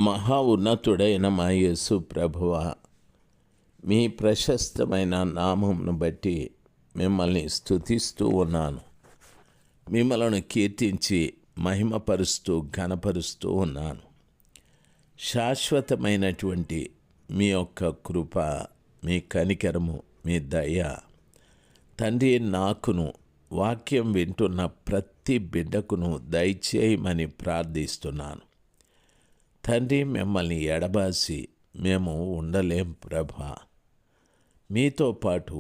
మహా ఉన్నతుడైన మా యేసు ప్రభువా, మీ ప్రశస్తమైన నామమును బట్టి మిమ్మల్ని స్తుతిస్తూ ఉన్నాను. మిమ్మల్ని కీర్తించి మహిమపరుస్తూ ఘనపరుస్తూ ఉన్నాను. శాశ్వతమైనటువంటి మీ యొక్క కృప, మీ కనికరము, మీ దయ తండ్రి నాకును వాక్యం వింటున్న ప్రతి బిడ్డకును దయచేయమని ప్రార్థిస్తున్నాను. తండ్రి, మిమ్మల్ని ఎడబాసి మేము ఉండలేం ప్రభా. మీతో పాటు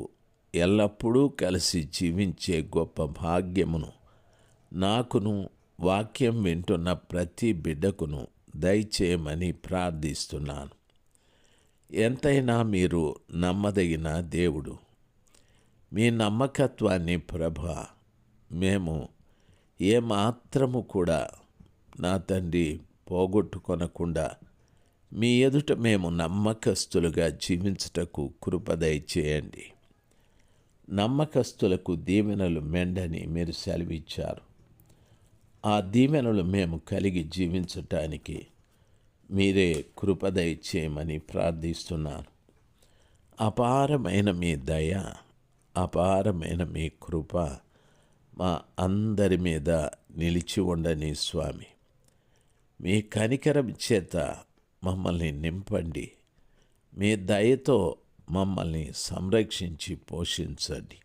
ఎల్లప్పుడూ కలిసి జీవించే గొప్ప భాగ్యమును నాకును వాక్యం వింటున్న ప్రతి బిడ్డకును దయచేయమని ప్రార్థిస్తున్నాను. ఎంతైనా మీరు నమ్మదగిన దేవుడు. మీ నమ్మకత్వాన్ని ప్రభా మేము ఏమాత్రము కూడా నా తండ్రి పోగొట్టుకొనకుండా మీ ఎదుట మేము నమ్మకస్తులుగా జీవించుటకు కృప దయచేయండి. నమ్మకస్తులకు దీవెనలు మెండని మీరు సెలవిచ్చారు. ఆ దీవెనలు మేము కలిగి జీవించటానికి మీరే కృప దయచేయమని ప్రార్థిస్తున్నాను. అపారమైన మీ దయ, అపారమైన మీ కృప మా అందరి మీద నిలిచి ఉండని స్వామి. మీ కనికరం చేత మమ్మల్ని నింపండి. మీ దయతో మమ్మల్ని సంరక్షించి పోషించండి.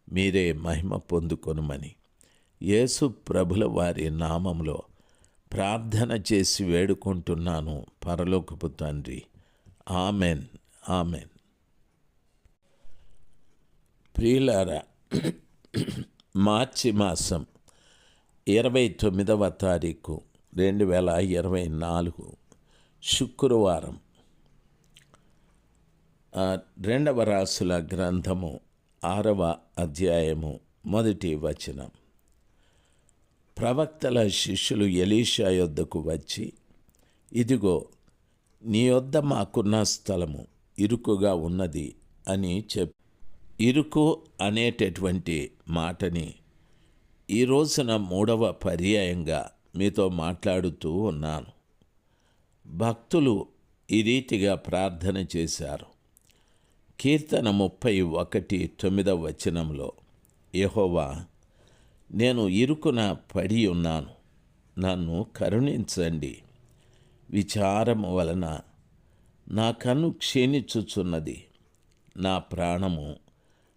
మీరే మహిమ పొందుకొనుమని యేసు ప్రభుల వారి నామంలో ప్రార్థన చేసి వేడుకుంటున్నాను పరలోకపు తండ్రి. Amen, amen. ప్రియులారా, మార్చి మాసం 29వ తారీఖు 2024 శుక్రవారం. రెండవ రాసుల గ్రంథము 6వ అధ్యాయము 1వ వచనం. ప్రవక్తల శిష్యులు ఎలీషా యొద్దకు వచ్చి, ఇదిగో నీ యొద్ద మాకున్న స్థలము ఇరుకుగా ఉన్నది అని ఇరుకు అనేటటువంటి మాటని ఈ రోజున 3వ పర్యాయంగా మీతో మాట్లాడుతూ ఉన్నాను. భక్తులు ఈ రీతిగా ప్రార్థన చేశారు. కీర్తన 31:9 వచనంలో, యెహోవా, నేను ఇరుకున పడి ఉన్నాను, నన్ను కరుణించండి. విచారము వలన నా కన్ను క్షీణించుచున్నది, నా ప్రాణము,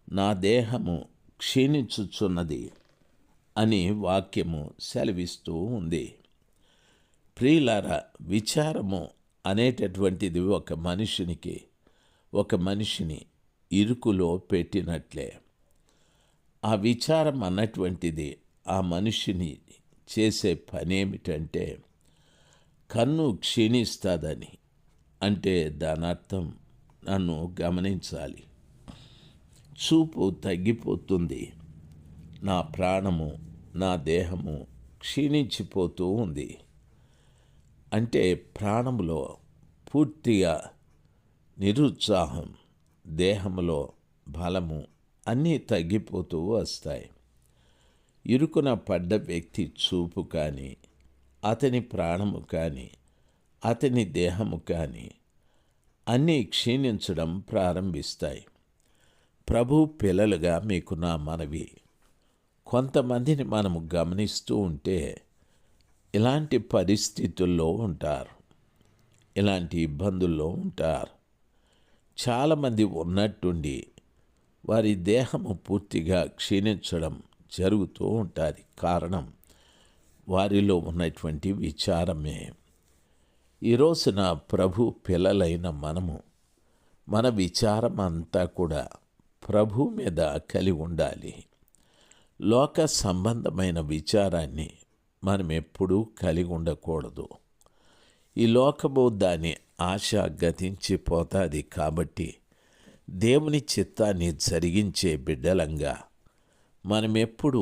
నా దేహము క్షీణించుచున్నది అని వాక్యము సెలవిస్తూ ఉంది. ప్రియులారా, విచారము అనేటటువంటిది ఒక మనిషిని ఇరుకులో పెట్టినట్లే. ఆ విచారం అన్నటువంటిది ఆ మనిషిని చేసే పనేమిటంటే కన్ను క్షీణిస్తుందని. అంటే దాని అర్థం నన్ను గమనించాలి, చూపు తగ్గిపోతుంది, నా ప్రాణము, నా దేహము క్షీణించిపోతూ ఉంది. అంటే ప్రాణములో పూర్తిగా నిరుత్సాహం, దేహంలో బలము అన్నీ తగ్గిపోతూ వస్తాయి. ఇరుకున పడ్డ వ్యక్తి చూపు కానీ, అతని ప్రాణము కానీ, అతని దేహము కానీ అన్నీ క్షీణించడం ప్రారంభిస్తాయి. ప్రభు పిల్లలుగా మీకు నా మనవి, కొంతమందిని మనము గమనిస్తూ ఉంటే ఇలాంటి పరిస్థితుల్లో ఉంటారు, ఇలాంటి ఇబ్బందుల్లో ఉంటారు. చాలామంది ఉన్నట్టుండి వారి దేహము పూర్తిగా క్షీణించడం జరుగుతూ ఉంటుంది. కారణం వారిలో ఉన్నటువంటి విచారమే. ఈ రోజున ప్రభు పిల్లలైన మనము మన విచారం అంతా కూడా ప్రభు మీద కలిగి ఉండాలి. లోక సంబంధమైన విచారాన్ని మనం ఎప్పుడూ కలిగి ఉండకూడదు. ఈ లోకము దాని ఆశ గతించిపోతుంది. కాబట్టి దేవుని చిత్తాన్ని జరిగించే బిడ్డలంగా మనమెప్పుడు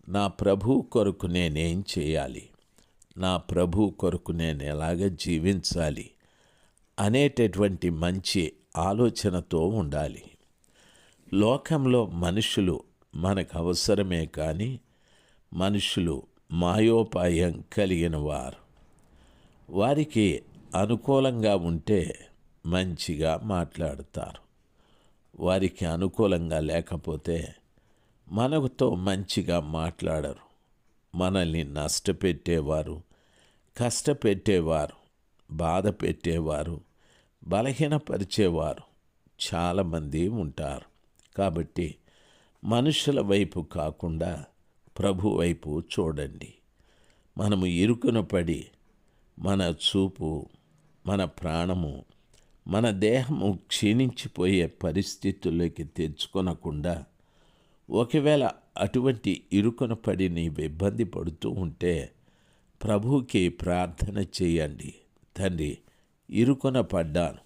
నా ప్రభు కొరకు నేనేం చేయాలి, నా ప్రభు కొరకు నేను ఎలాగ జీవించాలి అనేటటువంటి మంచి ఆలోచనతో ఉండాలి. లోకంలో మనుషులు మనకు అవసరమే కానీ మనుషులు మాయోపాయం కలిగిన వారు. వారికి అనుకూలంగా ఉంటే మంచిగా మాట్లాడతారు. వారికి అనుకూలంగా లేకపోతే మనతో మంచిగా మాట్లాడరు. మనల్ని నష్టపెట్టేవారు, కష్టపెట్టేవారు, బాధ పెట్టేవారు, బలహీనపరిచేవారు చాలామంది ఉంటారు. కాబట్టి మనుషుల వైపు కాకుండా ప్రభు వైపు చూడండి. మనము ఇరుకున పడి మన చూపు, మన ప్రాణము, మన దేహము క్షీణించిపోయే పరిస్థితుల్లోకి తెచ్చుకొనకుండా, ఒకవేళ అటువంటి ఇరుకున పడి నీవు ఇబ్బంది పడుతూ ఉంటే ప్రభువుకి ప్రార్థన చేయండి. తండ్రి, ఇరుకున పడ్డాను,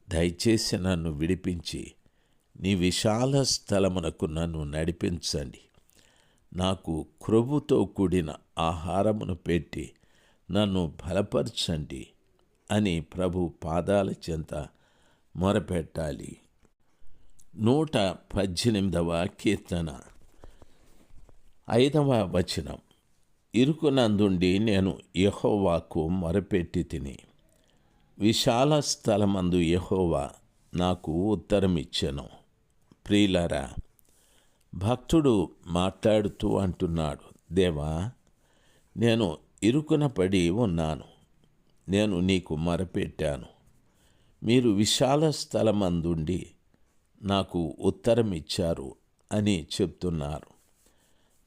దయచేసి నన్ను విడిపించి నీ విశాల స్థలమునకు నన్ను నడిపించండి. నాకు క్రొవ్వుతో కూడిన ఆహారమును పెట్టి నన్ను బలపరచండి అని ప్రభు పాదాల చెంత మొరపెట్టాలి. 118వ కీర్తన 5వ వచనం. ఇరుకునందుండి నేను యెహోవాకు మొరపెట్టి తిని, విశాల స్థలమందు యెహోవా నాకు ఉత్తరమిచ్చెను. ప్రియులారా, భక్తుడు మాట్లాడుతూ అంటున్నాడు, దేవా, నేను ఇరుకున పడి ఉన్నాను, నేను నీకు మొరపెట్టాను, మీరు విశాల స్థలమందుండి నాకు ఉత్తరం ఇచ్చారు అని చెప్తున్నారు.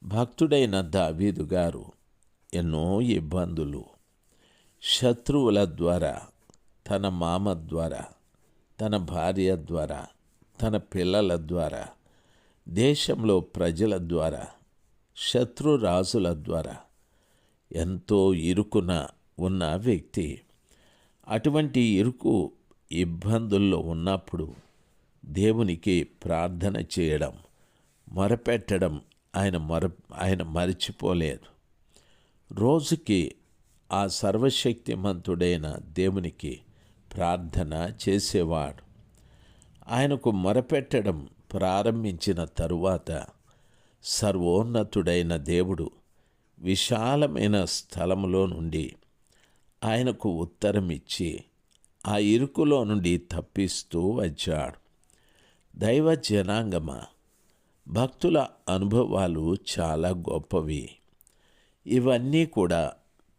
భక్తుడైన దావీదు గారు ఎన్నో ఇబ్బందులు, శత్రువుల ద్వారా, తన మామ ద్వారా, తన భార్య ద్వారా, తన పిల్లల ద్వారా, దేశంలో ప్రజల ద్వారా, శత్రురాజుల ద్వారా ఎంతో ఇరుకున ఉన్న వ్యక్తి. అటువంటి ఇరుకు ఇబ్బందుల్లో ఉన్నప్పుడు దేవునికి ప్రార్థన చేయడం, మొరపెట్టడం ఆయన మరిచిపోలేదు. రోజుకి ఆ సర్వశక్తిమంతుడైన దేవునికి ప్రార్థన చేసేవాడు. ఆయనకు మొరపెట్టడం ప్రారంభించిన తరువాత సర్వోన్నతుడైన దేవుడు విశాలమైన స్థలములో నుండి ఆయనకు ఉత్తరం ఇచ్చి ఆ ఇరుకులో నుండి తప్పిస్తూ వచ్చాడు. దైవ జనాంగమా, భక్తుల అనుభవాలు చాలా గొప్పవి. ఇవన్నీ కూడా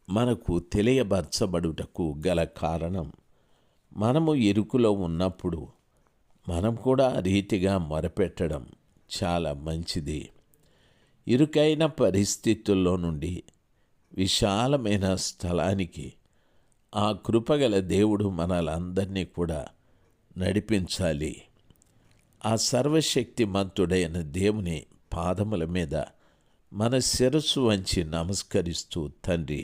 మనకు తెలియబరచబడుటకు గల కారణం, మనము ఇరుకులో ఉన్నప్పుడు మనం కూడా రీతిగా మొరపెట్టడం చాలా మంచిది. ఇరుకైన పరిస్థితుల్లో నుండి విశాలమైన స్థలానికి ఆ కృపగల దేవుడు మనలందరినీ కూడా నడిపించాలి. ఆ సర్వశక్తిమంతుడైన దేవుని పాదముల మీద మన శిరస్సు వంచి నమస్కరిస్తూ, తండ్రి,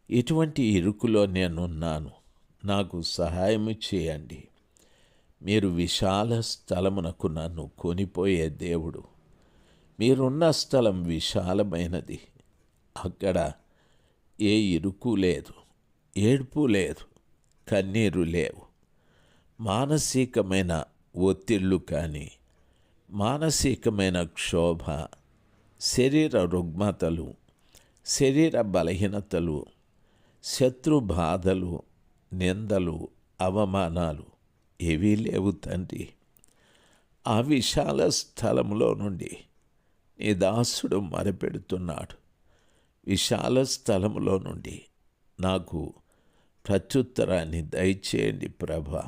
ఇటువంటి ఇరుకులో నేనున్నాను, నాకు సహాయము చేయండి. మీరు విశాల స్థలమునకు నన్ను కొనిపోయే దేవుడు. మీరున్న స్థలం విశాలమైనది. అక్కడ ఏ ఇరుకు లేదు, ఏడుపు లేదు, కన్నీరు లేవు. మానసికమైన ఒత్తిళ్ళు కానీ, మానసికమైన క్షోభ, శరీర రుగ్మతలు, శరీర బలహీనతలు, శత్రు బాధలు, నిందలు, అవమానాలు ఏవీ లేవు తండ్రి. ఆ విశాల స్థలంలో నుండి నీ దాసుడు మొరపెడుతున్నాడు. విశాల స్థలంలో నుండి నాకు ప్రత్యుత్తరాన్ని దయచేయండి ప్రభా.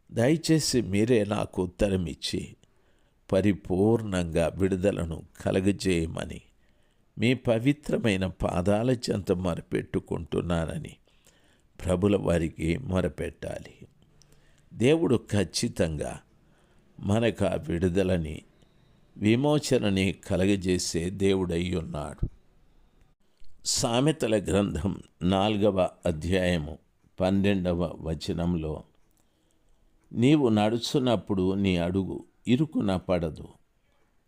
దయచేసి మీరే నాకు ఉత్తరం ఇచ్చి పరిపూర్ణంగా విడుదలను కలగజేయమని మీ పవిత్రమైన పాదాల చెంత మొరపెట్టుకుంటున్నానని ప్రభుల వారికి మొరపెట్టాలి. దేవుడు ఖచ్చితంగా మనకు ఆ విడుదలని, విమోచనని కలగజేసే దేవుడై ఉన్నాడు. సామెతల గ్రంథం 4వ అధ్యాయము 12వ వచనంలో, నీవు నడుచున్నప్పుడు నీ అడుగు ఇరుకున పడదు,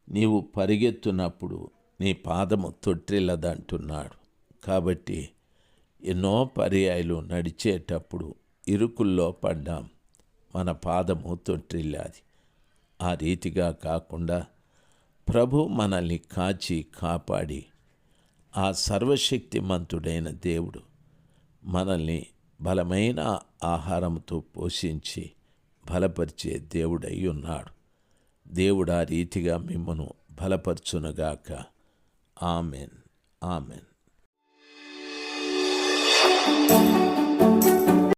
నీవు పరిగెత్తున్నప్పుడు నీ పాదము తొట్టిల్లదంటున్నాడు. కాబట్టి ఎన్నో పర్యాయాలు నడిచేటప్పుడు ఇరుకుల్లో పడ్డాం, మన పాదము తొట్టిల్లాది. ఆ రీతిగా కాకుండా ప్రభు మనల్ని కాచి కాపాడి, ఆ సర్వశక్తిమంతుడైన దేవుడు మనల్ని బలమైన ఆహారంతో పోషించి బలపరిచే దేవుడై ఉన్నాడు. దేవుడు ఆ రీతిగా మిమ్మను బలపరచునుగాక. ఆమెన్. ఆమెన్.